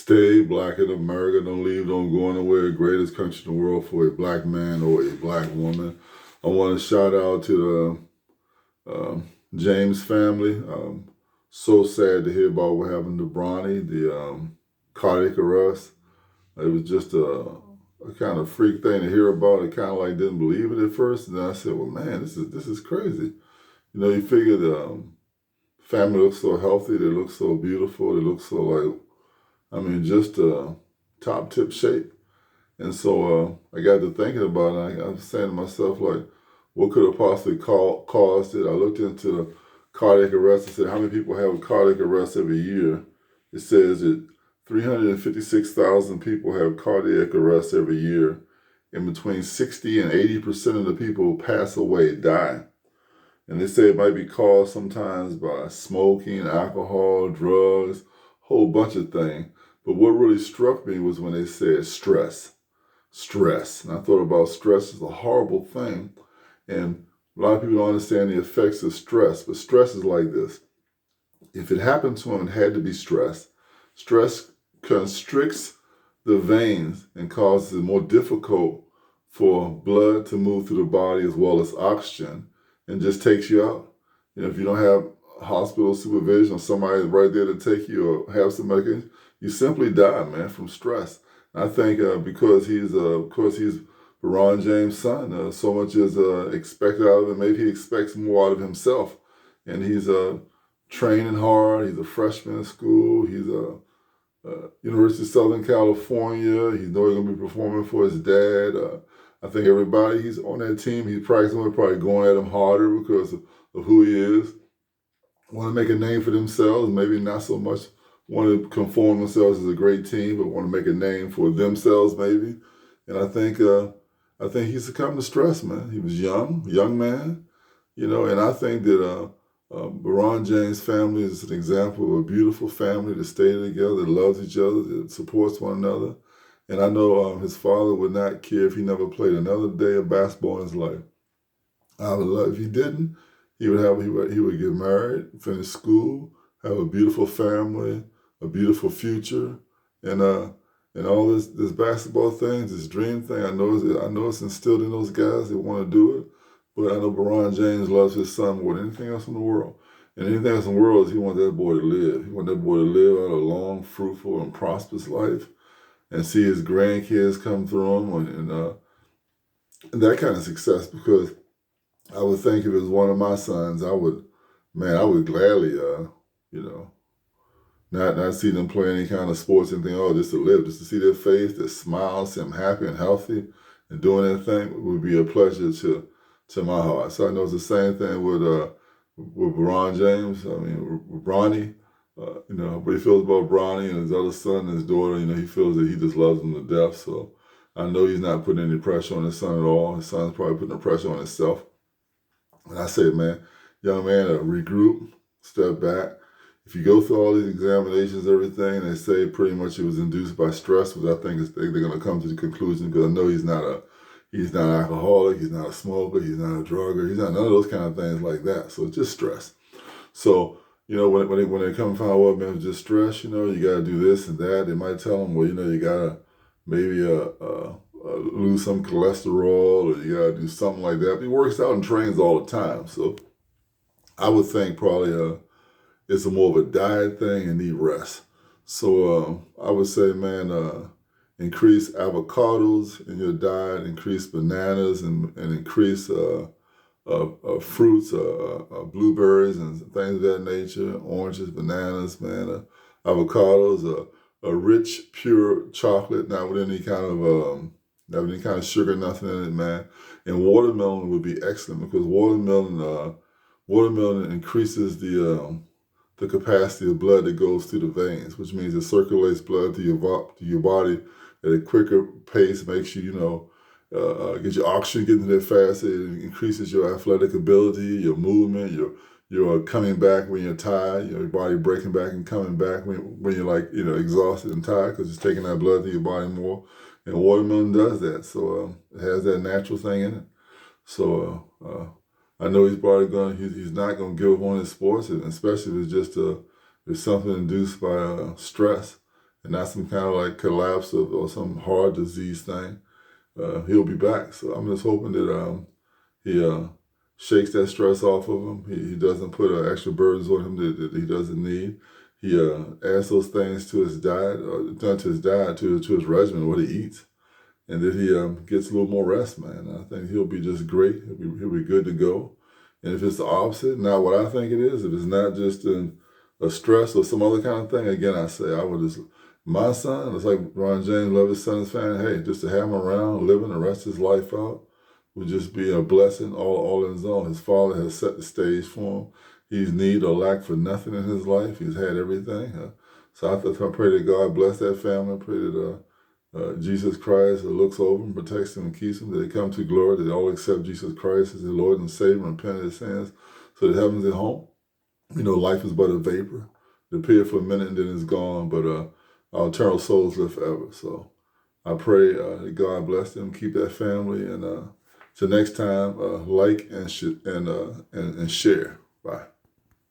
Stay black in America. Don't leave, don't go anywhere. Greatest country in the world for a black man or a black woman. I want to shout out to the James family. So sad to hear about what happened to Bronny, the cardiac arrest. It was just a kind of freak thing to hear about. I kind of like didn't believe it at first, and then I said, "Well, man, this is crazy." You know, you figure the family looks so healthy, they look so beautiful, they look so like, I mean, just top tip shape. And so I got to thinking about it. I was saying to myself, like, what could have possibly caused it? I looked into cardiac arrest. I said, how many people have a cardiac arrest every year? It says that 356,000 people have cardiac arrest every year, and between 60 and 80% of the people who pass away die. And they say it might be caused sometimes by smoking, alcohol, drugs, whole bunch of things. But what really struck me was when they said stress. Stress. And I thought about stress as a horrible thing. And a lot of people don't understand the effects of stress. But stress is like this. If it happened to them, it had to be stress. Stress constricts the veins and causes it more difficult for blood to move through the body as well as oxygen, and just takes you out. You know, if you don't have hospital supervision or somebody right there to take you or have some medication, you simply die, man, from stress. And I think because he's, of course, he's Bronny James' son, so much is expected out of him. Maybe he expects more out of himself. And he's training hard. He's a freshman in school. He's a University of Southern California. He's know he's going to be performing for his dad. I think everybody he's on that team, he's practicing with, probably going at him harder because of who he is. Want to make a name for themselves, maybe not so much want to conform themselves as a great team, but want to make a name for themselves maybe. And I think he succumbed to stress, man. He was young man, you know, and I think that Bronny James' family is an example of a beautiful family that stay together, that loves each other, that supports one another. And I know his father would not care if he never played another day of basketball in his life. I would love if he didn't. He would get married, finish school, have a beautiful family, a beautiful future, and all this basketball thing, this dream thing. I know it's instilled in those guys that want to do it. But I know Bronny James loves his son more than anything else in the world. And anything else in the world is he wants that boy to live. He wants that boy to live out a long, fruitful, and prosperous life, and see his grandkids come through him, and that kind of success. Because I would think if it was one of my sons, I would gladly, not see them play any kind of sports and think, oh, just to live, just to see their face, their smile, see them happy and healthy and doing their thing would be a pleasure to my heart. So I know it's the same thing with Bronny James. I mean, Bronny. What he feels about Bronny and his other son and his daughter, he feels that he just loves them to death. So I know he's not putting any pressure on his son at all. His son's probably putting the pressure on himself. And I say, man, young man, regroup, step back. If you go through all these examinations, everything, they say pretty much it was induced by stress, which I think they're going to come to the conclusion, because I know he's not an alcoholic, he's not a smoker, he's not a drugger, he's not none of those kind of things like that. So it's just stress. So, when they come and find out, well, man, it's just stress, you got to do this and that. They might tell them, well, you got to maybe lose some cholesterol, or you got to do something like that. But he works out and trains all the time. So I would think probably it's more of a diet thing and need rest. So I would say, man, increase avocados in your diet, increase bananas, and increase fruits, blueberries and things of that nature, oranges, bananas, man, avocados, a rich, pure chocolate, not with any kind of sugar, nothing in it, man. And watermelon would be excellent, because watermelon increases the capacity of blood that goes through the veins, which means it circulates blood to your body at a quicker pace, makes you, get your oxygen getting there faster. It increases your athletic ability, your movement, your coming back when you're tired, your body breaking back and coming back when you're exhausted and tired, because it's taking that blood to your body more. And watermelon does that. So it has that natural thing in it. So I know he's not going to give up on his sports, and especially if it's just if something induced by stress. and not some kind of like collapse or some heart disease thing, he'll be back. So I'm just hoping that he shakes that stress off of him. He doesn't put extra burdens on him that he doesn't need. He adds those things to his diet, not to his diet, to his regimen, what he eats. And then he gets a little more rest, man. I think he'll be just great. He'll be good to go. And if it's the opposite, not what I think it is, if it's not just a stress or some other kind of thing, again, I say I would just, my son, it's like Ron James loved his son's family. Hey, just to have him around, living the rest of his life out, would just be a blessing all in his own. His father has set the stage for him. He's need or lack for nothing in his life. He's had everything. So I pray that God bless that family. I pray that Jesus Christ looks over them, protects them, and keeps them, that they come to glory, that they all accept Jesus Christ as their Lord and Savior and repent of their sins, so that heaven's at home. You know, life is but a vapor. It appears for a minute and then it's gone, but our eternal souls live forever. So I pray that God bless them, keep that family, and till next time, like and share. Bye.